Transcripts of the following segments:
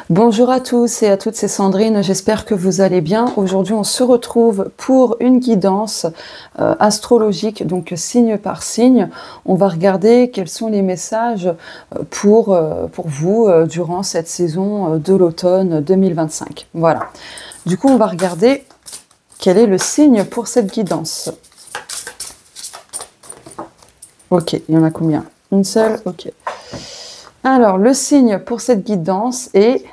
Bonjour à tous et à toutes, c'est Sandrine, j'espère que vous allez bien. Aujourd'hui, on se retrouve pour une guidance astrologique, donc signe par signe. On va regarder quels sont les messages pour vous durant cette saison de l'automne 2025. Voilà. Du coup, on va regarder quel est le signe pour cette guidance. Ok, il y en a combien? Une seule? Ok. Alors, le signe pour cette guidance est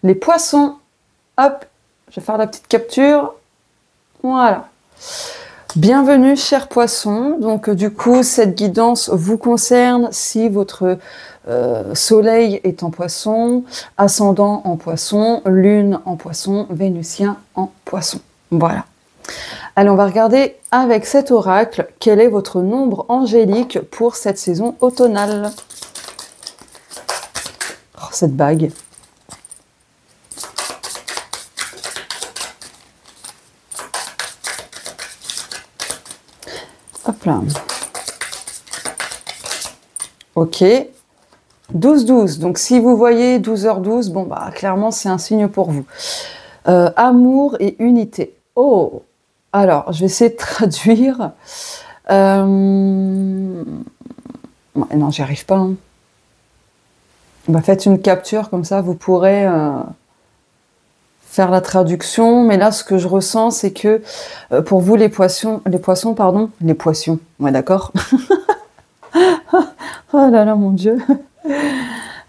les poissons. Hop, je vais faire la petite capture. Voilà. Bienvenue, chers poissons. Donc, du coup, cette guidance vous concerne si votre soleil est en poisson, ascendant en poisson, lune en poisson, vénusien en poisson. Voilà. Allez, on va regarder avec cet oracle quel est votre nombre angélique pour cette saison automnale. Oh, cette bague. Hop là. Ok. 12-12. Donc, si vous voyez 12h12, bon, bah, clairement, c'est un signe pour vous. Amour et unité. Oh! Alors, je vais essayer de traduire. Non, j'y arrive pas. Hein. Bah, faites une capture, comme ça, vous pourrez faire la traduction. Mais là, ce que je ressens, c'est que pour vous, les poissons, ouais, d'accord. Oh là là, mon Dieu.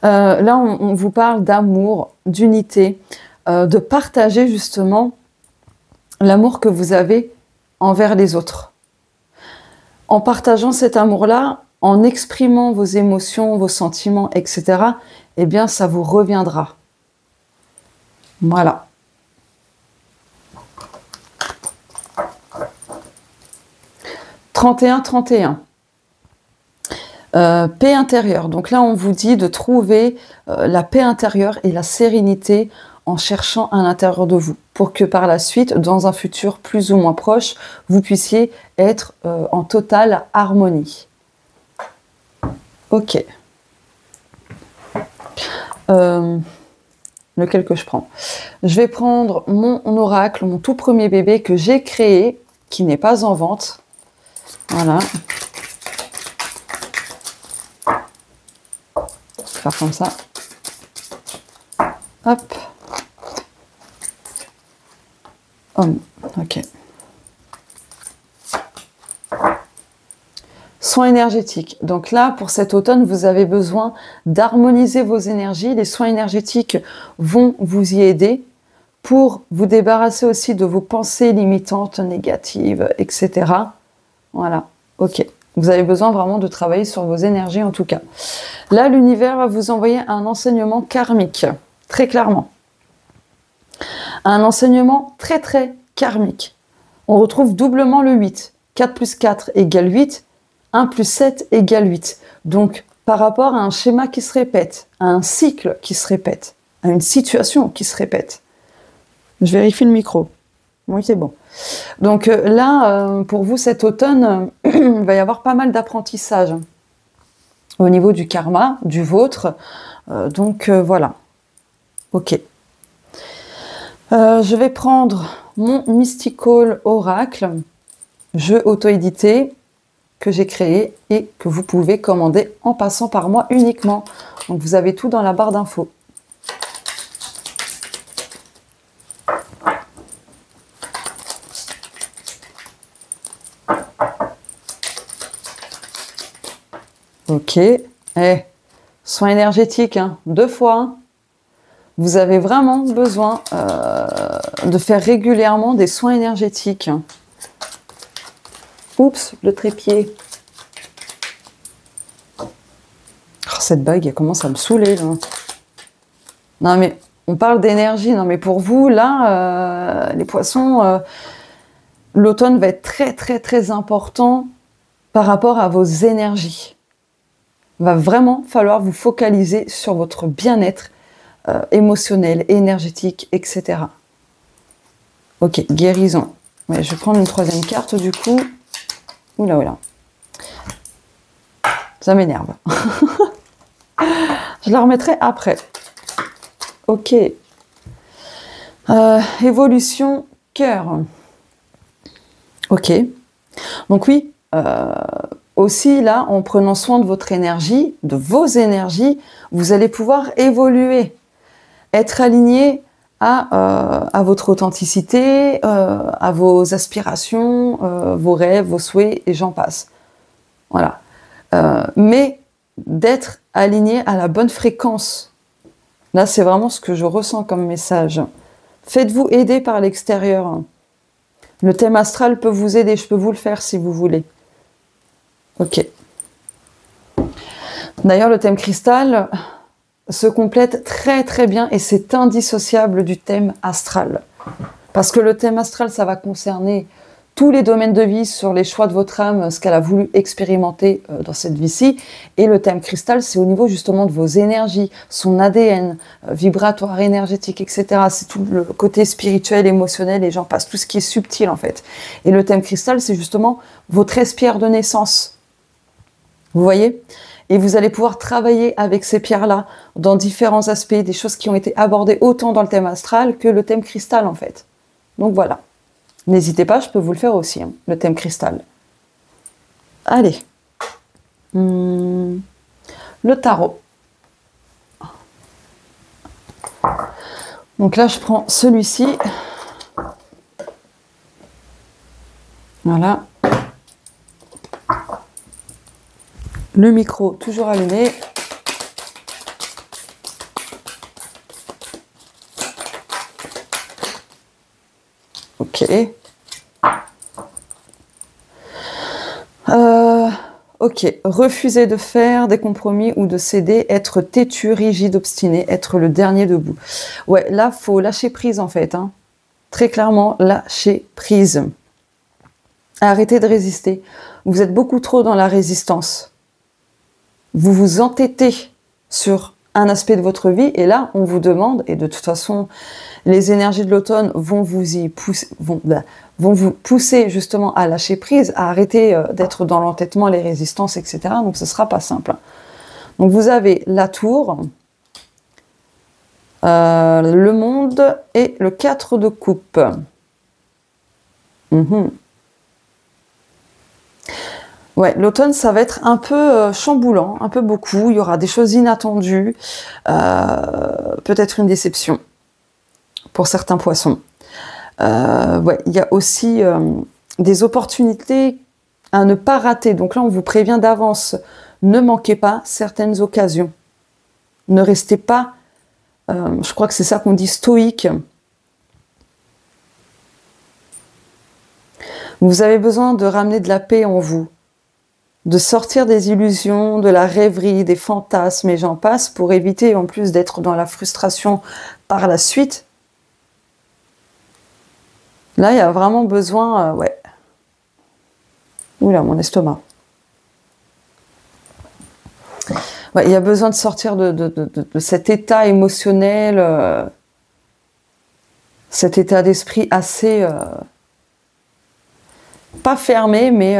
Là, on vous parle d'amour, d'unité, de partager justement l'amour que vous avez envers les autres. En partageant cet amour-là, en exprimant vos émotions, vos sentiments, etc., eh bien, ça vous reviendra. Voilà. « 31-31 ». Paix intérieure. Donc là, on vous dit de trouver la paix intérieure et la sérénité en cherchant à l'intérieur de vous, pour que par la suite, dans un futur plus ou moins proche, vous puissiez être en totale harmonie. Ok. Lequel que je prends? Je vais prendre mon oracle, mon tout premier bébé que j'ai créé, qui n'est pas en vente. Voilà. Faire comme ça. Hop. Homme. Ok. Soins énergétiques. Donc là, pour cet automne, vous avez besoin d'harmoniser vos énergies. Les soins énergétiques vont vous y aider pour vous débarrasser aussi de vos pensées limitantes, négatives, etc. Voilà. Ok. Vous avez besoin vraiment de travailler sur vos énergies en tout cas. Là, l'univers va vous envoyer un enseignement karmique, très clairement. Un enseignement très très karmique. On retrouve doublement le 8. 4 plus 4 égale 8. 1 plus 7 égale 8. Donc, par rapport à un schéma qui se répète, à un cycle qui se répète, à une situation qui se répète. Je vérifie le micro. Oui, c'est bon. Donc là, pour vous, cet automne, il va y avoir pas mal d'apprentissage au niveau du karma, du vôtre. Voilà. Ok. Je vais prendre mon Mystical Oracle, jeu auto-édité que j'ai créé et que vous pouvez commander en passant par moi uniquement. Donc vous avez tout dans la barre d'infos. Ok. Soins énergétiques, hein, 2 fois. Hein. Vous avez vraiment besoin de faire régulièrement des soins énergétiques. Oups, le trépied. Oh, cette bague, elle commence à me saouler, là. Non, mais on parle d'énergie. Non, mais pour vous, là, les poissons, l'automne va être très, très, très important par rapport à vos énergies. Il va vraiment falloir vous focaliser sur votre bien-être émotionnel, énergétique, etc. Ok, guérison. Ouais, je vais prendre une 3e carte du coup. Oula, oula. Ça m'énerve. Je la remettrai après. Ok. Évolution cœur. Ok. Donc oui, aussi là, en prenant soin de votre énergie, de vos énergies, vous allez pouvoir évoluer, être aligné à votre authenticité, à vos aspirations, vos rêves, vos souhaits, et j'en passe. Voilà. Mais d'être aligné à la bonne fréquence. Là, c'est vraiment ce que je ressens comme message. Faites-vous aider par l'extérieur. Le thème astral peut vous aider, je peux vous le faire si vous voulez. Ok. D'ailleurs, le thème cristal se complète très très bien et c'est indissociable du thème astral. Parce que le thème astral, ça va concerner tous les domaines de vie sur les choix de votre âme, ce qu'elle a voulu expérimenter dans cette vie-ci. Et le thème cristal, c'est au niveau justement de vos énergies, son ADN, vibratoire, énergétique, etc. C'est tout le côté spirituel, émotionnel et j'en passe, tout ce qui est subtil en fait. Et le thème cristal, c'est justement votre espire de naissance. Vous voyez ? Et vous allez pouvoir travailler avec ces pierres-là dans différents aspects, des choses qui ont été abordées autant dans le thème astral que le thème cristal en fait. Donc voilà. N'hésitez pas, je peux vous le faire aussi, hein, le thème cristal. Allez. Le tarot. Donc là, je prends celui-ci. Voilà. Le micro toujours allumé. Ok. Ok. Refuser de faire des compromis ou de céder, être têtu, rigide, obstiné, être le dernier debout. Ouais, là, faut lâcher prise en fait. Hein. Très clairement, lâcher prise. Arrêtez de résister. Vous êtes beaucoup trop dans la résistance. Vous vous entêtez sur un aspect de votre vie et là, on vous demande, et de toute façon, les énergies de l'automne vont vous y pousser, vont vous pousser justement à lâcher prise, à arrêter d'être dans l'entêtement, les résistances, etc. Donc, ce ne sera pas simple. Donc, vous avez la tour, le monde et le 4 de coupe. Ouais, l'automne, ça va être un peu chamboulant, un peu beaucoup. Il y aura des choses inattendues, peut-être une déception pour certains poissons. Ouais, il y a aussi des opportunités à ne pas rater. Donc là, on vous prévient d'avance. Ne manquez pas certaines occasions. Ne restez pas, je crois que c'est ça qu'on dit, stoïque. Vous avez besoin de ramener de la paix en vous, de sortir des illusions, de la rêverie, des fantasmes et j'en passe pour éviter en plus d'être dans la frustration par la suite. Là, il y a vraiment besoin, ouais. Oula, mon estomac. Ouais, il y a besoin de sortir de cet état émotionnel, cet état d'esprit assez, pas fermé, mais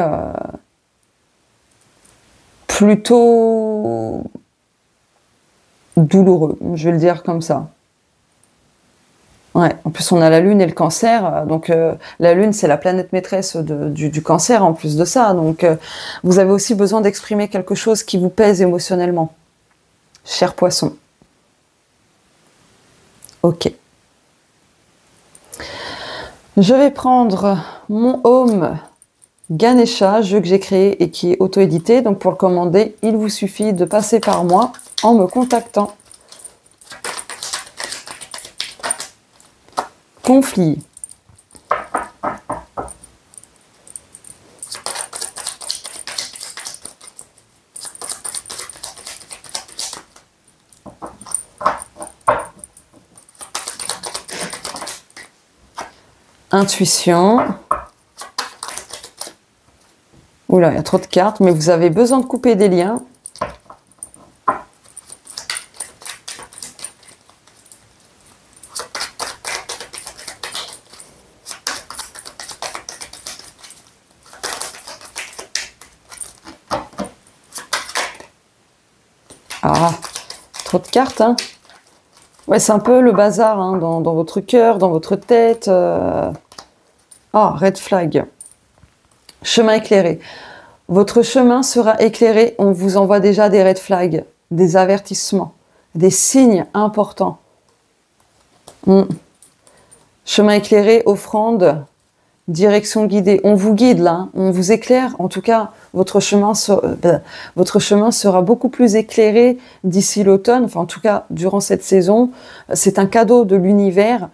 plutôt douloureux, je vais le dire comme ça. Ouais, en plus on a la Lune et le Cancer, donc la Lune c'est la planète maîtresse du Cancer en plus de ça, donc vous avez aussi besoin d'exprimer quelque chose qui vous pèse émotionnellement, cher poisson. Ok. Je vais prendre mon Home Ganesha, jeu que j'ai créé et qui est auto-édité, donc pour le commander, il vous suffit de passer par moi en me contactant. Conflit. Intuition. Oula, il y a trop de cartes, mais vous avez besoin de couper des liens. Ah, trop de cartes, hein. Ouais, c'est un peu le bazar hein, dans votre cœur, dans votre tête. Ah, red flag. Chemin éclairé. Votre chemin sera éclairé. On vous envoie déjà des red flags, des avertissements, des signes importants. Chemin éclairé, offrande, direction guidée. On vous guide là, hein. On vous éclaire. En tout cas, votre chemin sera beaucoup plus éclairé d'ici l'automne. Enfin, en tout cas, durant cette saison. C'est un cadeau de l'univers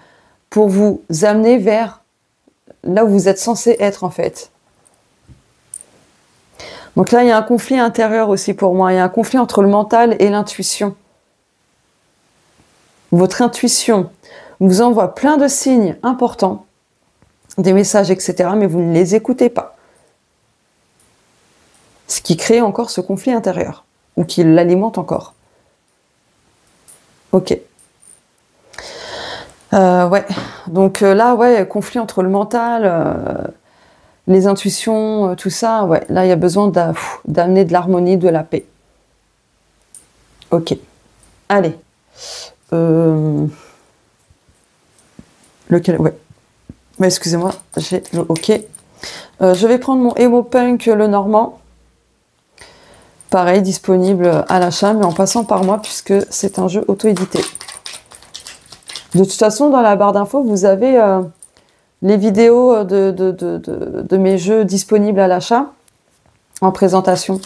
pour vous amener vers là où vous êtes censé être en fait. Donc là, il y a un conflit intérieur aussi pour moi. Il y a un conflit entre le mental et l'intuition. Votre intuition vous envoie plein de signes importants, des messages, etc., mais vous ne les écoutez pas. Ce qui crée encore ce conflit intérieur, ou qui l'alimente encore. Ok. Ouais. Donc là, ouais, conflit entre le mental, les intuitions, tout ça, ouais. Là, il y a besoin d'amener de l'harmonie, de la paix. Ok. Allez. Lequel? Ouais. Mais excusez-moi, j'ai le OK. Je vais prendre mon Emo Punk le Normand. Pareil, disponible à l'achat, mais en passant par moi, puisque c'est un jeu auto-édité. De toute façon, dans la barre d'infos, vous avez les vidéos de mes jeux disponibles à l'achat en présentation.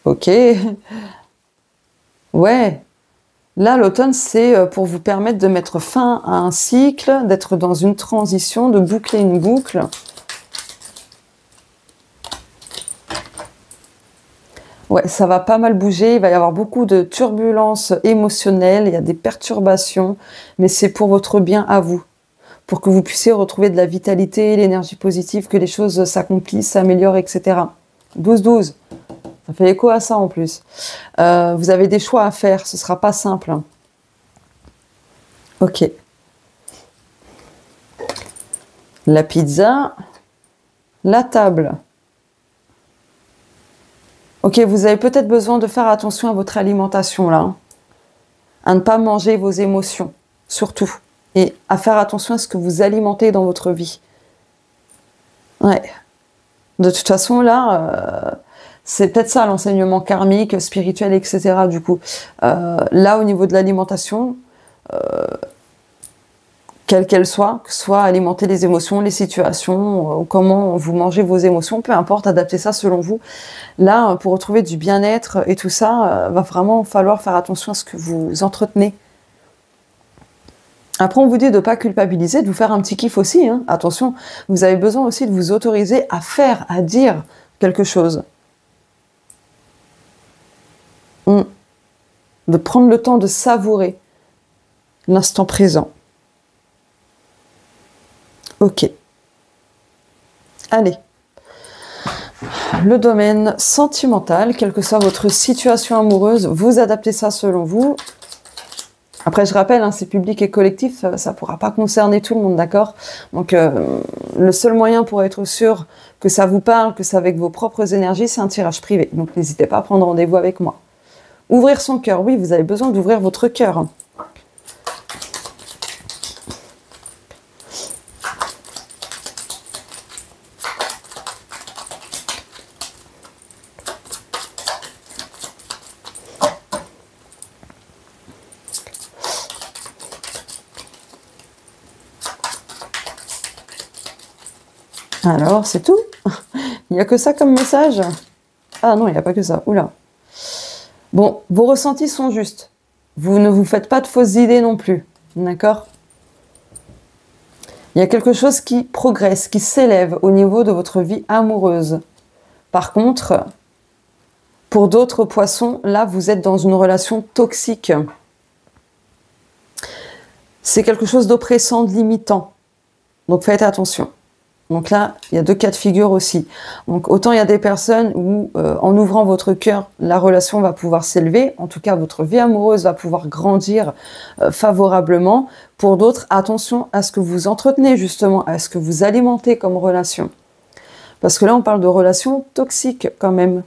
Ok. Ouais. Là, l'automne, c'est pour vous permettre de mettre fin à un cycle, d'être dans une transition, de boucler une boucle. Ouais, ça va pas mal bouger, il va y avoir beaucoup de turbulences émotionnelles, il y a des perturbations, mais c'est pour votre bien à vous, pour que vous puissiez retrouver de la vitalité, l'énergie positive, que les choses s'accomplissent, s'améliorent, etc. 12-12, ça fait écho à ça en plus. Vous avez des choix à faire, ce sera pas simple. Hein. Ok. La pizza, la table. Ok, vous avez peut-être besoin de faire attention à votre alimentation là, hein. À ne pas manger vos émotions, surtout. Et à faire attention à ce que vous alimentez dans votre vie. Ouais. De toute façon, là, c'est peut-être ça l'enseignement karmique, spirituel, etc. Du coup, là, au niveau de l'alimentation, quelle qu'elle soit, que ce soit alimenter les émotions, les situations, comment vous mangez vos émotions, peu importe, adaptez ça selon vous. Là, pour retrouver du bien-être et tout ça, va vraiment falloir faire attention à ce que vous entretenez. Après, on vous dit de ne pas culpabiliser, de vous faire un petit kiff aussi. Hein. Attention, vous avez besoin aussi de vous autoriser à faire, à dire quelque chose. De prendre le temps de savourer l'instant présent. Ok. Allez. Le domaine sentimental, quelle que soit votre situation amoureuse, vous adaptez ça selon vous. Après, je rappelle, hein, c'est public et collectif, ça ne pourra pas concerner tout le monde, d'accord? Donc, le seul moyen pour être sûr que ça vous parle, que c'est avec vos propres énergies, c'est un tirage privé. Donc, n'hésitez pas à prendre rendez-vous avec moi. Ouvrir son cœur, oui, vous avez besoin d'ouvrir votre cœur. Hein. Alors, c'est tout? Il n'y a que ça comme message? Ah non, il n'y a pas que ça. Oula. Bon, vos ressentis sont justes. Vous ne vous faites pas de fausses idées non plus. D'accord? Il y a quelque chose qui progresse, qui s'élève au niveau de votre vie amoureuse. Par contre, pour d'autres poissons, là, vous êtes dans une relation toxique. C'est quelque chose d'oppressant, de limitant. Donc, faites attention. Donc là, il y a deux cas de figure aussi. Donc autant il y a des personnes où, en ouvrant votre cœur, la relation va pouvoir s'élever. En tout cas, votre vie amoureuse va pouvoir grandir favorablement. Pour d'autres, attention à ce que vous entretenez justement, à ce que vous alimentez comme relation. Parce que là, on parle de relations toxiques quand même.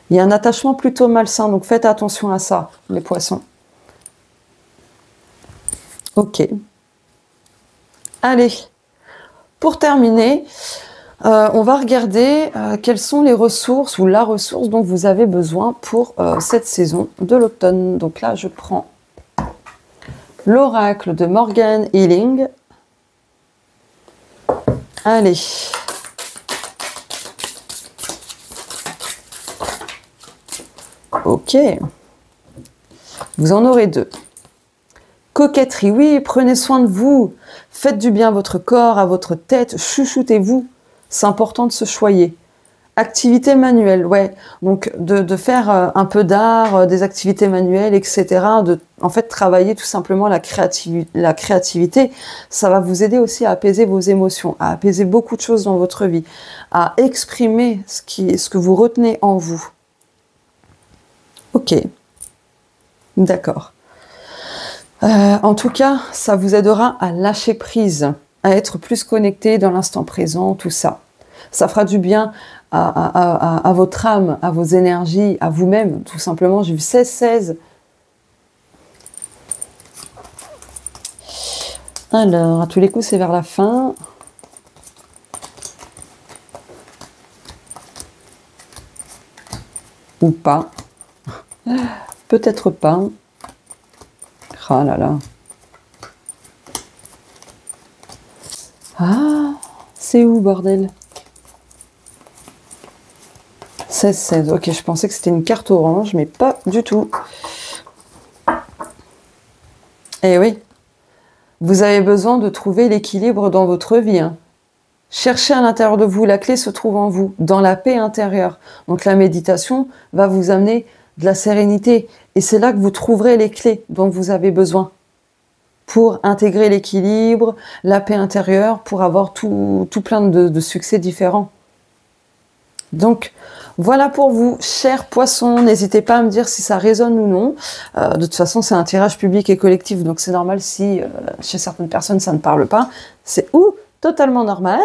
Il y a un attachement plutôt malsain, donc faites attention à ça, les poissons. Ok. Allez, pour terminer, on va regarder quelles sont les ressources ou la ressource dont vous avez besoin pour cette saison de l'automne. Donc là, je prends l'oracle de Morgan Healing. Allez. Ok. Vous en aurez 2. Coquetterie, oui, prenez soin de vous. Faites du bien à votre corps, à votre tête. Chouchoutez-vous. C'est important de se choyer. Activité manuelle, ouais. Donc, de faire un peu d'art, des activités manuelles, etc. En fait, travailler tout simplement la créativité. Ça va vous aider aussi à apaiser vos émotions, à apaiser beaucoup de choses dans votre vie, à exprimer ce que vous retenez en vous. Ok. D'accord. En tout cas, ça vous aidera à lâcher prise, à être plus connecté dans l'instant présent, tout ça. Ça fera du bien à votre âme, à vos énergies, à vous-même, tout simplement. J'ai vu 16-16. Alors, à tous les coups, c'est vers la fin. Ou pas. Peut-être pas. Ah là là. Ah, c'est où, bordel? 16-16. Ok, je pensais que c'était une carte orange, mais pas du tout. Eh oui. Vous avez besoin de trouver l'équilibre dans votre vie. Hein. Cherchez à l'intérieur de vous. La clé se trouve en vous, dans la paix intérieure. Donc la méditation va vous amener de la sérénité. Et c'est là que vous trouverez les clés dont vous avez besoin pour intégrer l'équilibre, la paix intérieure, pour avoir tout plein de succès différents. Donc, voilà pour vous, chers poissons. N'hésitez pas à me dire si ça résonne ou non. De toute façon, c'est un tirage public et collectif, donc c'est normal si chez certaines personnes ça ne parle pas. C'est totalement normal.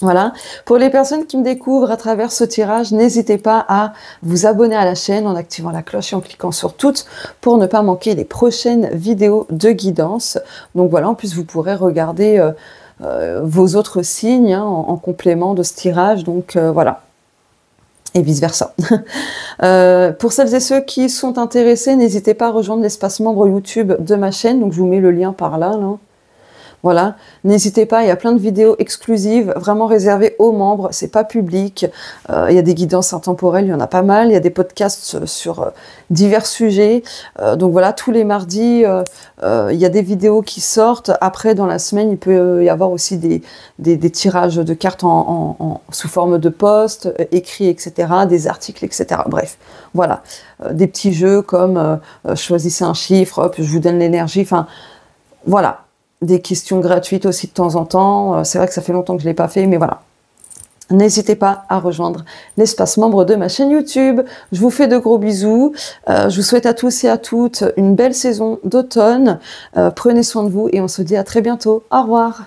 Voilà. Pour les personnes qui me découvrent à travers ce tirage, n'hésitez pas à vous abonner à la chaîne en activant la cloche et en cliquant sur toutes pour ne pas manquer les prochaines vidéos de guidance. Donc voilà, en plus vous pourrez regarder vos autres signes hein, en complément de ce tirage. Donc voilà. Et vice versa. Pour celles et ceux qui sont intéressés, n'hésitez pas à rejoindre l'espace membre YouTube de ma chaîne. Donc je vous mets le lien par là. Voilà, n'hésitez pas, il y a plein de vidéos exclusives, vraiment réservées aux membres, c'est pas public, il y a des guidances intemporelles, il y en a pas mal, il y a des podcasts sur divers sujets, donc voilà, tous les mardis, il y a des vidéos qui sortent, après dans la semaine, il peut y avoir aussi des tirages de cartes sous forme de posts, écrits, etc., des articles, etc., bref, voilà, des petits jeux comme choisissez un chiffre, hop, je vous donne l'énergie, enfin, voilà. Des questions gratuites aussi de temps en temps. C'est vrai que ça fait longtemps que je ne l'ai pas fait, mais voilà. N'hésitez pas à rejoindre l'espace membre de ma chaîne YouTube. Je vous fais de gros bisous. Je vous souhaite à tous et à toutes une belle saison d'automne. Prenez soin de vous et on se dit à très bientôt. Au revoir.